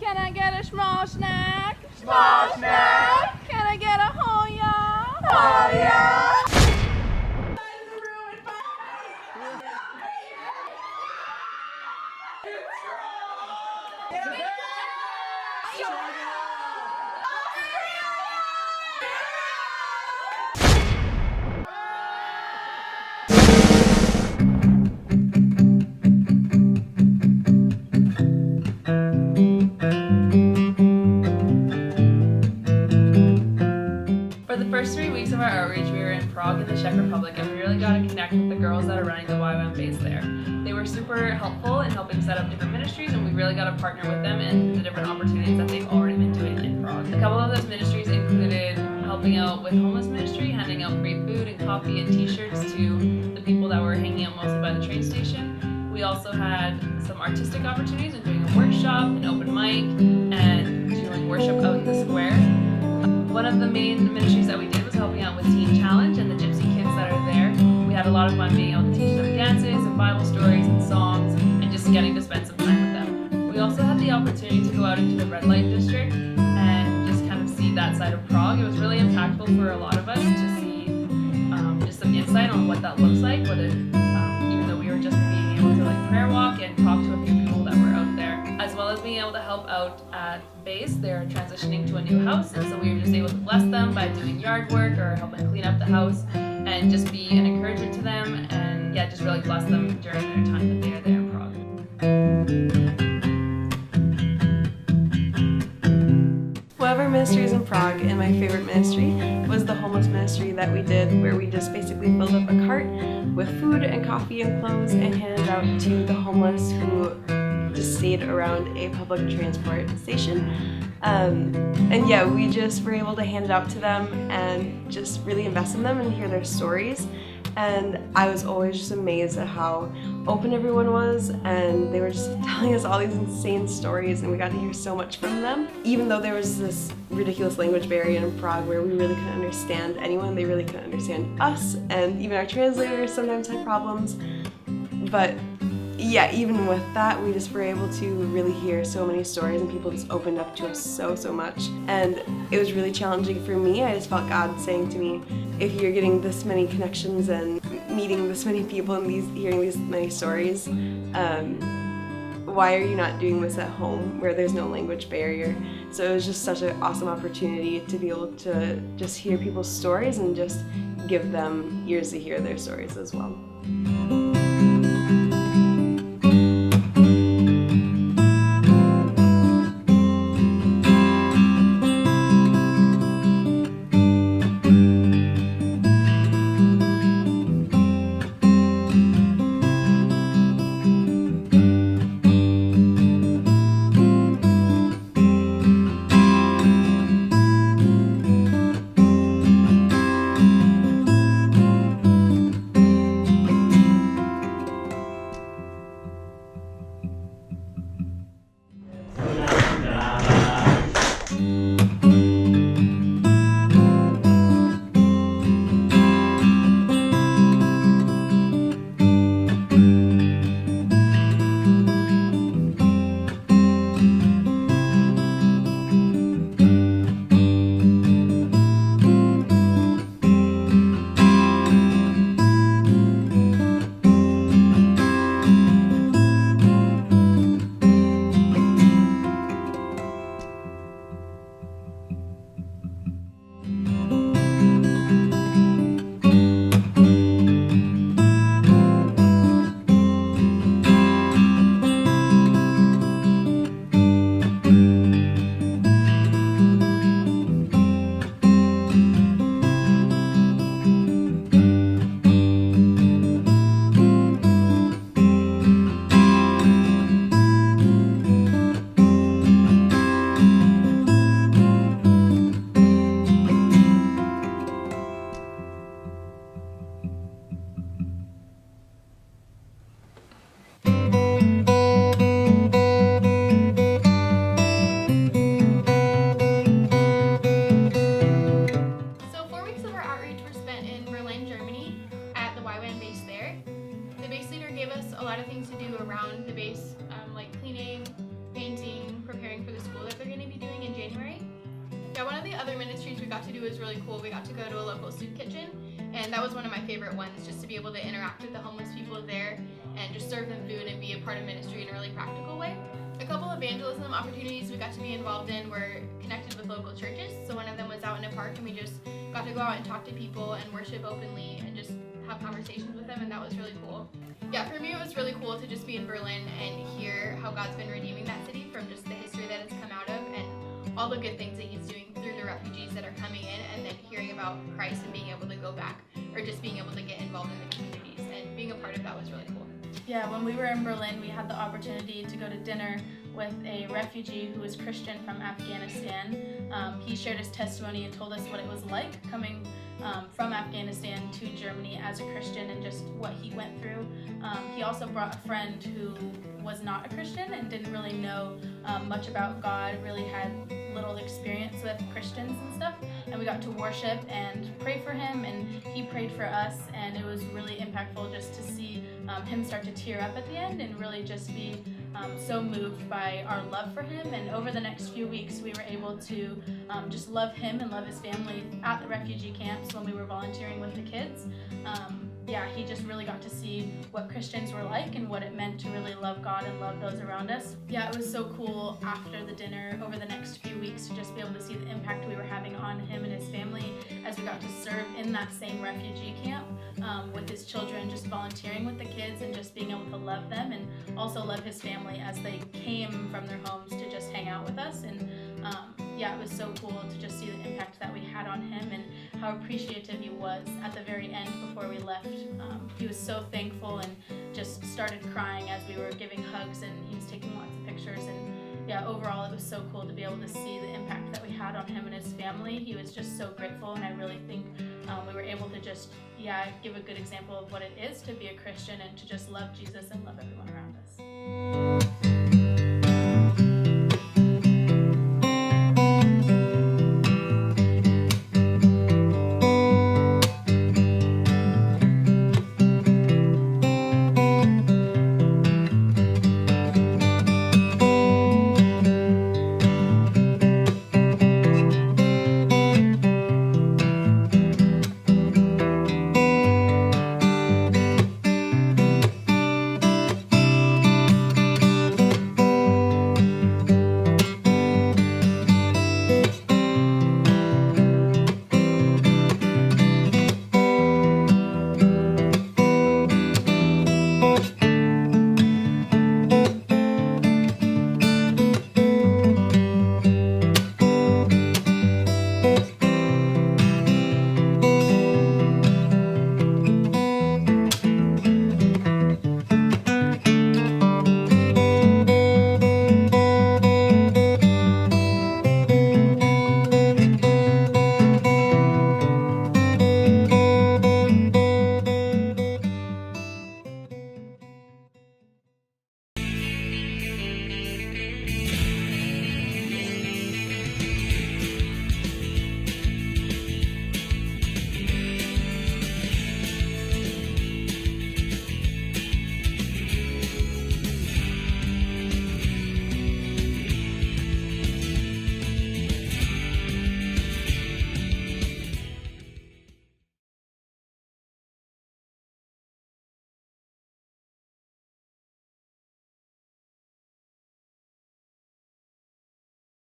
Can I get a small snack? Small snack. Can I get a hoya? Hoya. For the first 3 weeks of our outreach, we were in Prague in the Czech Republic, and we really got to connect with the girls that are running the YWAM base there. They were super helpful in helping set up different ministries, and we really got to partner with them in the different opportunities that they've already been doing in Prague. A couple of those ministries included helping out with homeless ministry, handing out free food and coffee and t-shirts to the people that were hanging out mostly by the train station. We also had some artistic opportunities in doing a workshop, an open mic, and doing worship out in the square. One of the main ministries that we did was helping out with Teen Challenge and the gypsy kids that are there. We had a lot of fun being able to teach them dances and Bible stories and songs and just getting to spend some time with them. We also had the opportunity to go out into the red light district and just kind of see that side of Prague. It was really impactful for a lot of us to see just some insight on what that looks like, whether even though we were just being able to like prayer walk and talk to a few people that were out there, as well as being able to help out at base. They're transitioning to a new house, and so we were just able to bless them by doing yard work or helping clean up the house and just be an encouragement to them, and yeah, just really bless them during their time that they are there in Prague. YWAM Ministries in Prague, and my favorite ministry was the homeless ministry that we did, where we just basically filled up a cart with food and coffee and clothes and handed it out to the homeless who just stayed around a public transport station. And yeah, we just were able to hand it out to them and just really invest in them and hear their stories. And I was always just amazed at how open everyone was, and they were just telling us all these insane stories, and we got to hear so much from them. Even though there was this ridiculous language barrier in Prague where we really couldn't understand anyone, they really couldn't understand us, and even our translators sometimes had problems. But yeah, even with that, we just were able to really hear so many stories, and people just opened up to us so much. And it was really challenging for me. I just felt God saying to me, if you're getting this many connections and meeting this many people and hearing these many stories, why are you not doing this at home where there's no language barrier? So it was just such an awesome opportunity to be able to just hear people's stories and just give them ears to hear their stories as well. other ministries we got to do was really cool. We got to go to a local soup kitchen, and that was one of my favorite ones, just to be able to interact with the homeless people there and just serve them food and be a part of ministry in a really practical way. A couple evangelism opportunities we got to be involved in were connected with local churches. So one of them was out in a park, and we just got to go out and talk to people and worship openly and just have conversations with them, and that was really cool. Yeah, for me it was really cool to just be in Berlin and hear how God's been redeeming that city from just the history that it's come out of and all the good things that he's doing through the refugees that are coming in, and then hearing about Christ and being able to go back or just being able to get involved in the communities, and being a part of that was really cool. Yeah, when we were in Berlin, we had the opportunity to go to dinner with a refugee who was Christian from Afghanistan. He shared his testimony and told us what it was like coming from Afghanistan to Germany as a Christian and just what he went through. He also brought a friend who was not a Christian and didn't really know much about God, really had little experience with Christians and stuff, and we got to worship and pray for him, and he prayed for us, and it was really impactful just to see him start to tear up at the end and really just be so moved by our love for him. And over the next few weeks we were able to just love him and love his family at the refugee camps when we were volunteering with the kids. Yeah, he just really got to see what Christians were like and what it meant to really love God and love those around us. Yeah, it was so cool after the dinner over the next few weeks to just be able to see the impact we were having on him and his family as we got to serve in that same refugee camp with his children, just volunteering with the kids and just being able to love them and also love his family as they came from their homes to just hang out with us. And yeah, it was so cool to just see the impact that we had on him and how appreciative he was at the very end before we left. He was so thankful and just started crying as we were giving hugs, and he was taking lots of pictures. And yeah, overall it was so cool to be able to see the impact that we had on him and his family. He was just so grateful, and I really think we were able to just, give a good example of what it is to be a Christian and to just love Jesus and love everyone around us.